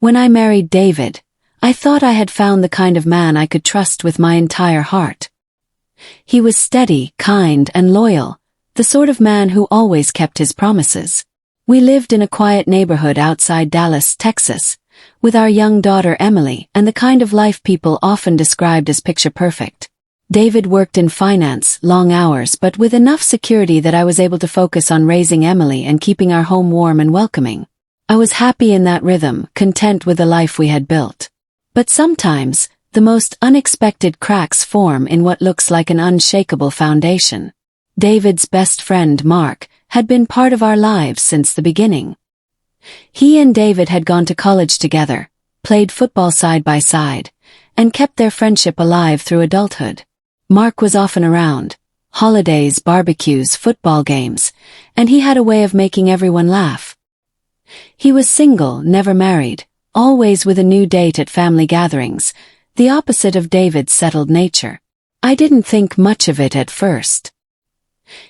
When I married David, I thought I had found the kind of man I could trust with my entire heart. He was steady, kind, and loyal, the sort of man who always kept his promises. We lived in a quiet neighborhood outside Dallas, Texas, with our young daughter Emily and the kind of life people often described as picture-perfect. David worked in finance, long hours, but with enough security that I was able to focus on raising Emily and keeping our home warm and welcoming. I was happy in that rhythm, content with the life we had built. But sometimes, the most unexpected cracks form in what looks like an unshakable foundation. David's best friend, Mark, had been part of our lives since the beginning. He and David had gone to college together, played football side by side, and kept their friendship alive through adulthood. Mark was often around, holidays, barbecues, football games, and he had a way of making everyone laugh. He was single, never married, always with a new date at family gatherings, the opposite of David's settled nature. I didn't think much of it at first.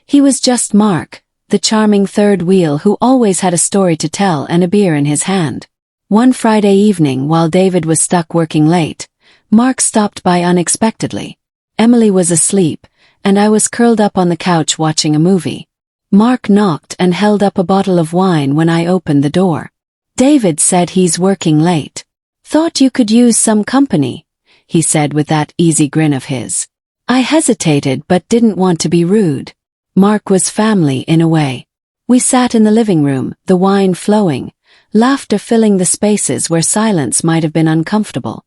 He was just Mark, the charming third wheel who always had a story to tell and a beer in his hand. One Friday evening while David was stuck working late, Mark stopped by unexpectedly. Emily was asleep, and I was curled up on the couch watching a movie. Mark knocked and held up a bottle of wine when I opened the door. David said he's working late. Thought you could use some company, he said with that easy grin of his. I hesitated but didn't want to be rude. Mark was family in a way. We sat in the living room, the wine flowing, laughter filling the spaces where silence might have been uncomfortable.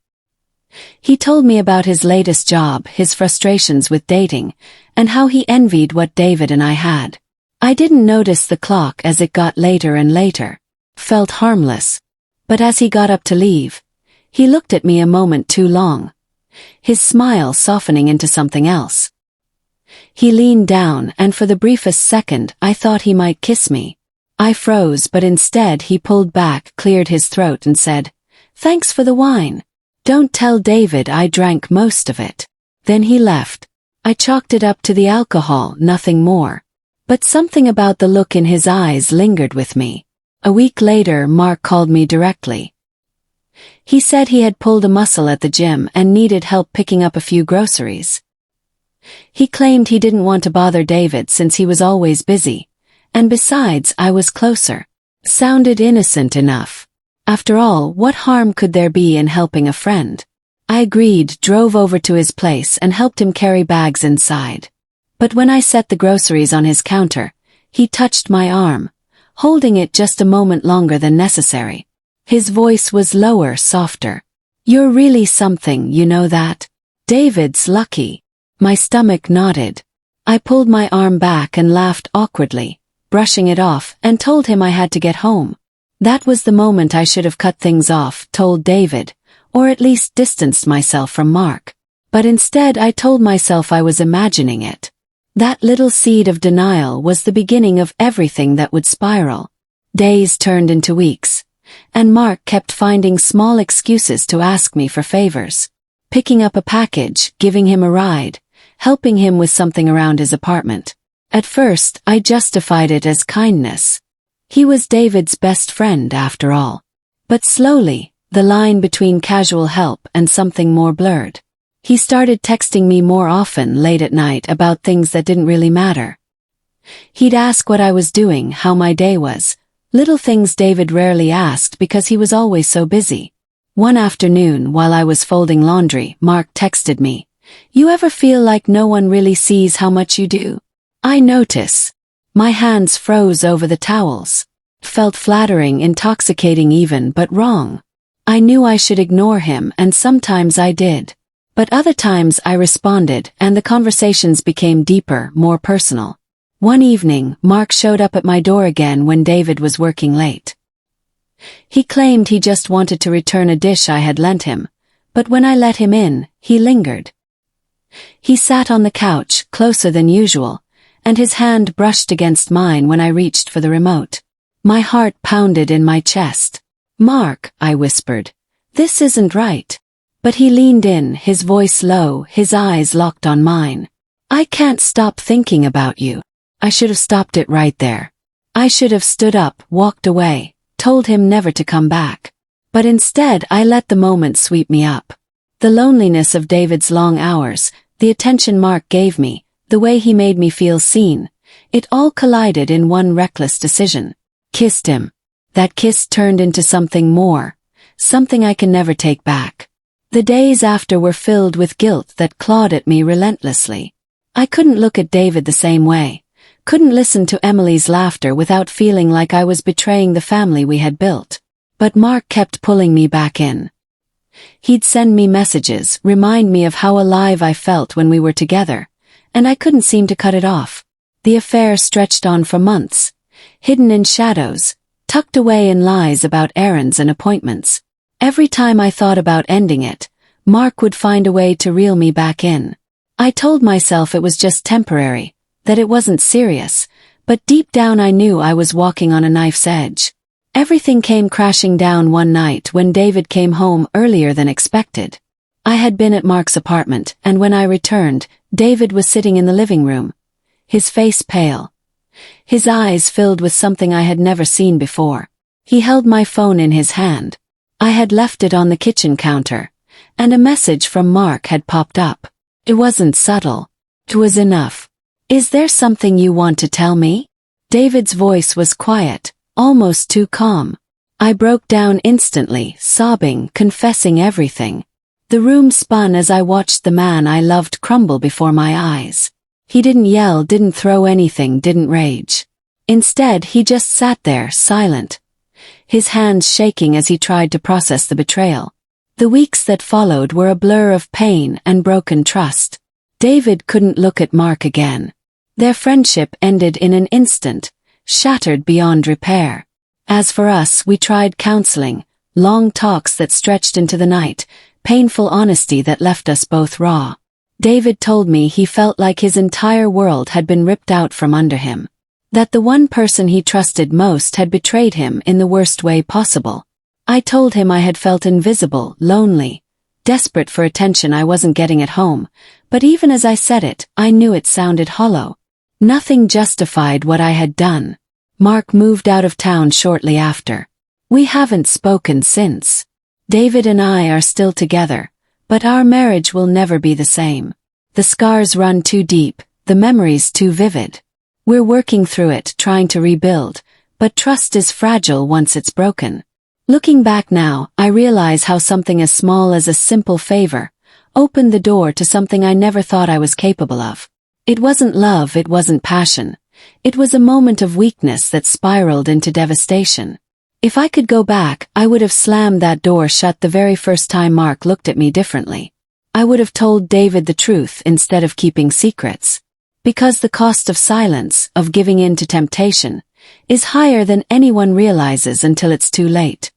He told me about his latest job, his frustrations with dating, and how he envied what David and I had. I didn't notice the clock as it got later and later. Felt harmless. But as he got up to leave, he looked at me a moment too long, his smile softening into something else. He leaned down and for the briefest second I thought he might kiss me. I froze but instead he pulled back, cleared his throat and said, "Thanks for the wine. Don't tell David I drank most of it." Then he left. I chalked it up to the alcohol, nothing more. But something about the look in his eyes lingered with me. A week later, Mark called me directly. He said he had pulled a muscle at the gym and needed help picking up a few groceries. He claimed he didn't want to bother David since he was always busy, and besides I was closer. Sounded innocent enough. After all, what harm could there be in helping a friend? I agreed, drove over to his place and helped him carry bags inside. But when I set the groceries on his counter, he touched my arm, holding it just a moment longer than necessary. His voice was lower, softer. "You're really something, you know that? David's lucky." My stomach nodded. I pulled my arm back and laughed awkwardly, brushing it off, and told him I had to get home. That was the moment I should have cut things off, told David, or at least distanced myself from Mark. But instead I told myself I was imagining it. That little seed of denial was the beginning of everything that would spiral. Days turned into weeks, and Mark kept finding small excuses to ask me for favors. Picking up a package, giving him a ride, helping him with something around his apartment. At first, I justified it as kindness. He was David's best friend after all. But slowly, the line between casual help and something more blurred. He started texting me more often late at night about things that didn't really matter. He'd ask what I was doing, how my day was, little things David rarely asked because he was always so busy. One afternoon while I was folding laundry, Mark texted me, "You ever feel like no one really sees how much you do?" I notice. My hands froze over the towels. Felt flattering, intoxicating even, but wrong. I knew I should ignore him, and sometimes I did. But other times I responded, and the conversations became deeper, more personal. One evening, Mark showed up at my door again when David was working late. He claimed he just wanted to return a dish I had lent him, but when I let him in, he lingered. He sat on the couch, closer than usual, and his hand brushed against mine when I reached for the remote. My heart pounded in my chest. "Mark," I whispered, "this isn't right." But he leaned in, his voice low, his eyes locked on mine. "I can't stop thinking about you." I should have stopped it right there. I should have stood up, walked away, told him never to come back. But instead I let the moment sweep me up. The loneliness of David's long hours, the attention Mark gave me, the way he made me feel seen, it all collided in one reckless decision. Kissed him. That kiss turned into something more, something I can never take back. The days after were filled with guilt that clawed at me relentlessly. I couldn't look at David the same way, couldn't listen to Emily's laughter without feeling like I was betraying the family we had built. But Mark kept pulling me back in. He'd send me messages, remind me of how alive I felt when we were together, and I couldn't seem to cut it off. The affair stretched on for months, hidden in shadows, tucked away in lies about errands and appointments. Every time I thought about ending it, Mark would find a way to reel me back in. I told myself it was just temporary, that it wasn't serious, but deep down I knew I was walking on a knife's edge. Everything came crashing down one night when David came home earlier than expected. I had been at Mark's apartment, and when I returned, David was sitting in the living room, his face pale, his eyes filled with something I had never seen before. He held my phone in his hand. I had left it on the kitchen counter, and a message from Mark had popped up. It wasn't subtle. It was enough. "Is there something you want to tell me?" David's voice was quiet, almost too calm. I broke down instantly, sobbing, confessing everything. The room spun as I watched the man I loved crumble before my eyes. He didn't yell, didn't throw anything, didn't rage. Instead, he just sat there, silent, his hands shaking as he tried to process the betrayal. The weeks that followed were a blur of pain and broken trust. David couldn't look at Mark again. Their friendship ended in an instant, shattered beyond repair. As for us, we tried counseling, long talks that stretched into the night, painful honesty that left us both raw. David told me he felt like his entire world had been ripped out from under him. That the one person he trusted most had betrayed him in the worst way possible. I told him I had felt invisible, lonely, desperate for attention I wasn't getting at home, but even as I said it, I knew it sounded hollow. Nothing justified what I had done. Mark moved out of town shortly after. We haven't spoken since. David and I are still together, but our marriage will never be the same. The scars run too deep, the memories too vivid. We're working through it, trying to rebuild, but trust is fragile once it's broken. Looking back now, I realize how something as small as a simple favor opened the door to something I never thought I was capable of. It wasn't love, it wasn't passion. It was a moment of weakness that spiraled into devastation. If I could go back, I would have slammed that door shut the very first time Mark looked at me differently. I would have told David the truth instead of keeping secrets. Because the cost of silence, of giving in to temptation, is higher than anyone realizes until it's too late.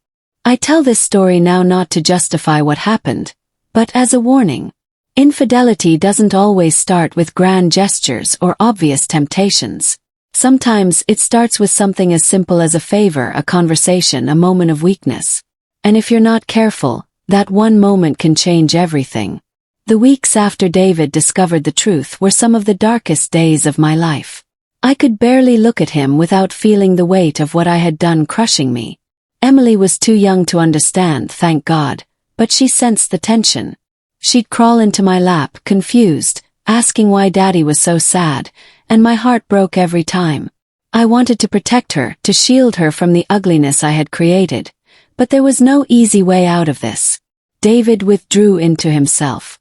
I tell this story now not to justify what happened, but as a warning. Infidelity doesn't always start with grand gestures or obvious temptations. Sometimes it starts with something as simple as a favor, a conversation, a moment of weakness. And if you're not careful, that one moment can change everything. The weeks after David discovered the truth were some of the darkest days of my life. I could barely look at him without feeling the weight of what I had done crushing me. Emily was too young to understand, thank God, but she sensed the tension. She'd crawl into my lap, confused, asking why Daddy was so sad, and my heart broke every time. I wanted to protect her, to shield her from the ugliness I had created, but there was no easy way out of this. David withdrew into himself.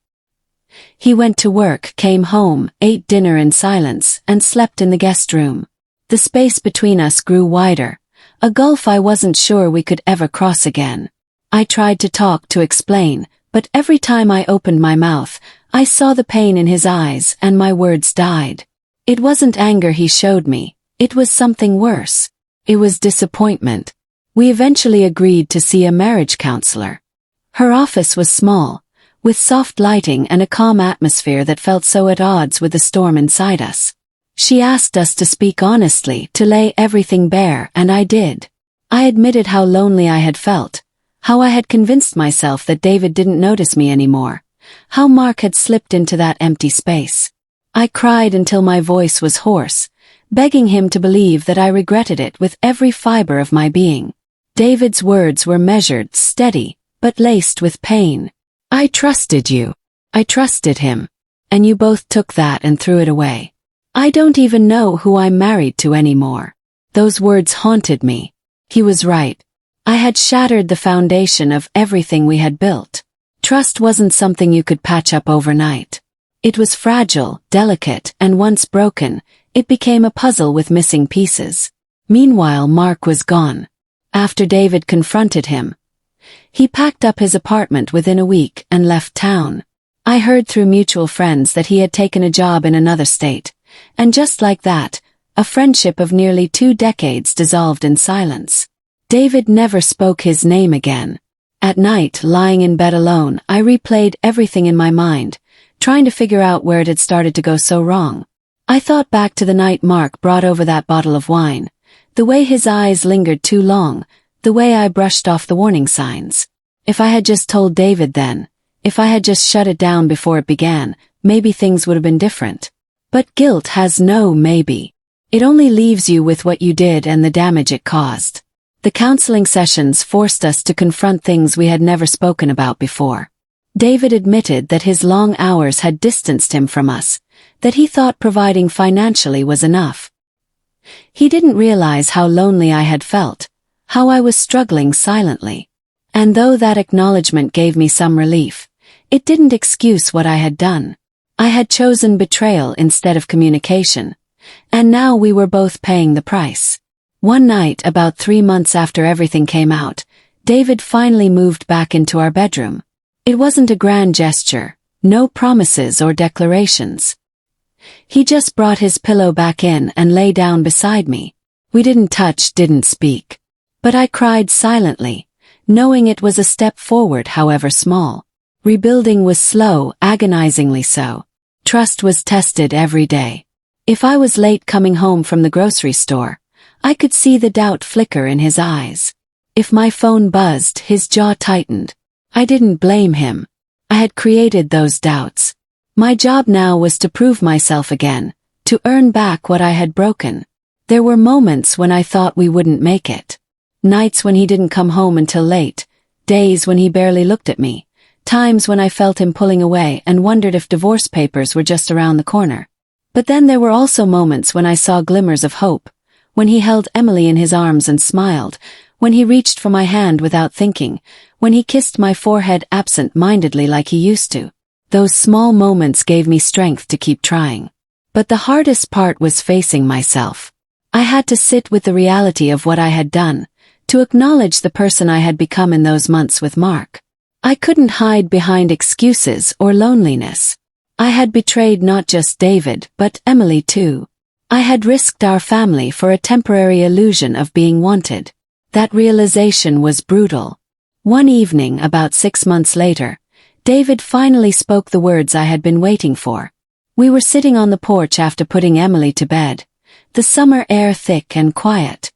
He went to work, came home, ate dinner in silence, and slept in the guest room. The space between us grew wider, a gulf I wasn't sure we could ever cross again. I tried to talk, to explain, but every time I opened my mouth, I saw the pain in his eyes and my words died. It wasn't anger he showed me, it was something worse. It was disappointment. We eventually agreed to see a marriage counselor. Her office was small, with soft lighting and a calm atmosphere that felt so at odds with the storm inside us. She asked us to speak honestly, to lay everything bare, and I did. I admitted how lonely I had felt, how I had convinced myself that David didn't notice me anymore, how Mark had slipped into that empty space. I cried until my voice was hoarse, begging him to believe that I regretted it with every fiber of my being. David's words were measured, steady, but laced with pain. I trusted you. I trusted him. And you both took that and threw it away. I don't even know who I'm married to anymore. Those words haunted me. He was right. I had shattered the foundation of everything we had built. Trust wasn't something you could patch up overnight. It was fragile, delicate, and once broken, it became a puzzle with missing pieces. Meanwhile, Mark was gone. After David confronted him, he packed up his apartment within a week and left town. I heard through mutual friends that he had taken a job in another state, and just like that, a friendship of nearly 2 decades dissolved in silence. David never spoke his name again. At night, lying in bed alone, I replayed everything in my mind, trying to figure out where it had started to go so wrong. I thought back to the night Mark brought over that bottle of wine, the way his eyes lingered too long, the way I brushed off the warning signs. If I had just told David then, if I had just shut it down before it began, maybe things would have been different. But guilt has no maybe. It only leaves you with what you did and the damage it caused. The counseling sessions forced us to confront things we had never spoken about before. David admitted that his long hours had distanced him from us, that he thought providing financially was enough. He didn't realize how lonely I had felt, how I was struggling silently. And though that acknowledgement gave me some relief, it didn't excuse what I had done. I had chosen betrayal instead of communication, and now we were both paying the price. One night, about 3 months after everything came out, David finally moved back into our bedroom. It wasn't a grand gesture, no promises or declarations. He just brought his pillow back in and lay down beside me. We didn't touch, didn't speak. But I cried silently, knowing it was a step forward, however small. Rebuilding was slow, agonizingly so. Trust was tested every day. If I was late coming home from the grocery store, I could see the doubt flicker in his eyes. If my phone buzzed, his jaw tightened. I didn't blame him. I had created those doubts. My job now was to prove myself again, to earn back what I had broken. There were moments when I thought we wouldn't make it. Nights when he didn't come home until late, days when he barely looked at me, times when I felt him pulling away and wondered if divorce papers were just around the corner. But then there were also moments when I saw glimmers of hope, when he held Emily in his arms and smiled, when he reached for my hand without thinking, when he kissed my forehead absent-mindedly like he used to. Those small moments gave me strength to keep trying. But the hardest part was facing myself. I had to sit with the reality of what I had done, to acknowledge the person I had become in those months with Mark. I couldn't hide behind excuses or loneliness. I had betrayed not just David, but Emily too. I had risked our family for a temporary illusion of being wanted. That realization was brutal. One evening, about 6 months later, David finally spoke the words I had been waiting for. We were sitting on the porch after putting Emily to bed, the summer air thick and quiet.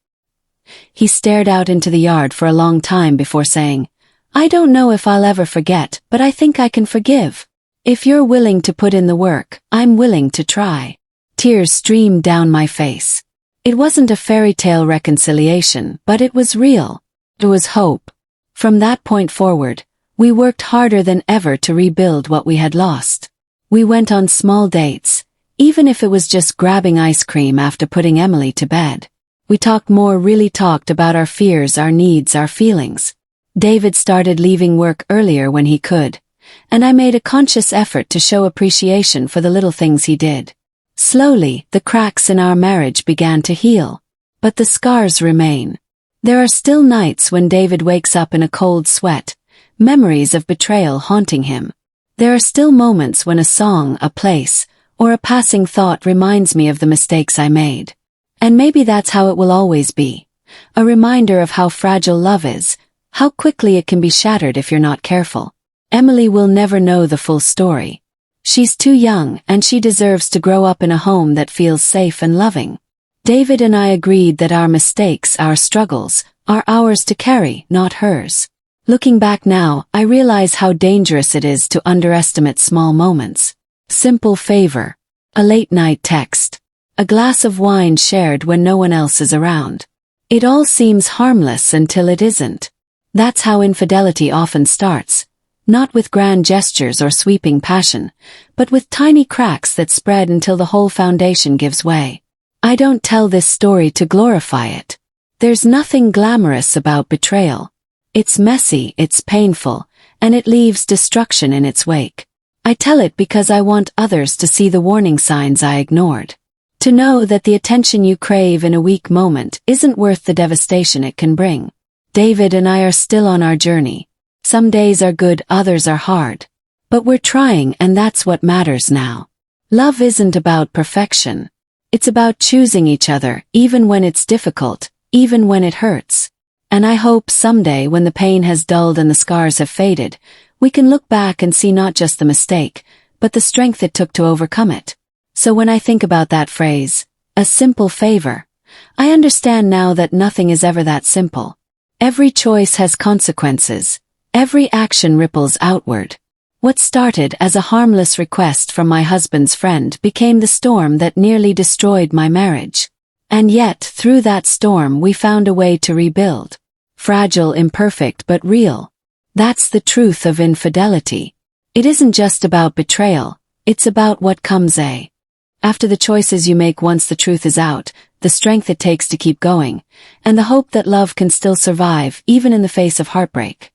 He stared out into the yard for a long time before saying, "I don't know if I'll ever forget, but I think I can forgive. If you're willing to put in the work, I'm willing to try." Tears streamed down my face. It wasn't a fairy tale reconciliation, but it was real. It was hope. From that point forward, we worked harder than ever to rebuild what we had lost. We went on small dates, even if it was just grabbing ice cream after putting Emily to bed. We talked more, really talked about our fears, our needs, our feelings. David started leaving work earlier when he could, and I made a conscious effort to show appreciation for the little things he did. Slowly, the cracks in our marriage began to heal. But the scars remain. There are still nights when David wakes up in a cold sweat, memories of betrayal haunting him. There are still moments when a song, a place, or a passing thought reminds me of the mistakes I made. And maybe that's how it will always be. A reminder of how fragile love is, how quickly it can be shattered if you're not careful. Emily will never know the full story. She's too young, and she deserves to grow up in a home that feels safe and loving. David and I agreed that our mistakes, our struggles, are ours to carry, not hers. Looking back now, I realize how dangerous it is to underestimate small moments. Simple favor. A late-night text. A glass of wine shared when no one else is around. It all seems harmless until it isn't. That's how infidelity often starts. Not with grand gestures or sweeping passion, but with tiny cracks that spread until the whole foundation gives way. I don't tell this story to glorify it. There's nothing glamorous about betrayal. It's messy, it's painful, and it leaves destruction in its wake. I tell it because I want others to see the warning signs I ignored. To know that the attention you crave in a weak moment isn't worth the devastation it can bring. David and I are still on our journey. Some days are good, others are hard. But we're trying, and that's what matters now. Love isn't about perfection. It's about choosing each other, even when it's difficult, even when it hurts. And I hope someday, when the pain has dulled and the scars have faded, we can look back and see not just the mistake, but the strength it took to overcome it. So when I think about that phrase, a simple favor, I understand now that nothing is ever that simple. Every choice has consequences. Every action ripples outward. What started as a harmless request from my husband's friend became the storm that nearly destroyed my marriage. And yet, through that storm we found a way to rebuild. Fragile, imperfect, but real. That's the truth of infidelity. It isn't just about betrayal, it's about what comes after the choices you make once the truth is out, the strength it takes to keep going, and the hope that love can still survive even in the face of heartbreak.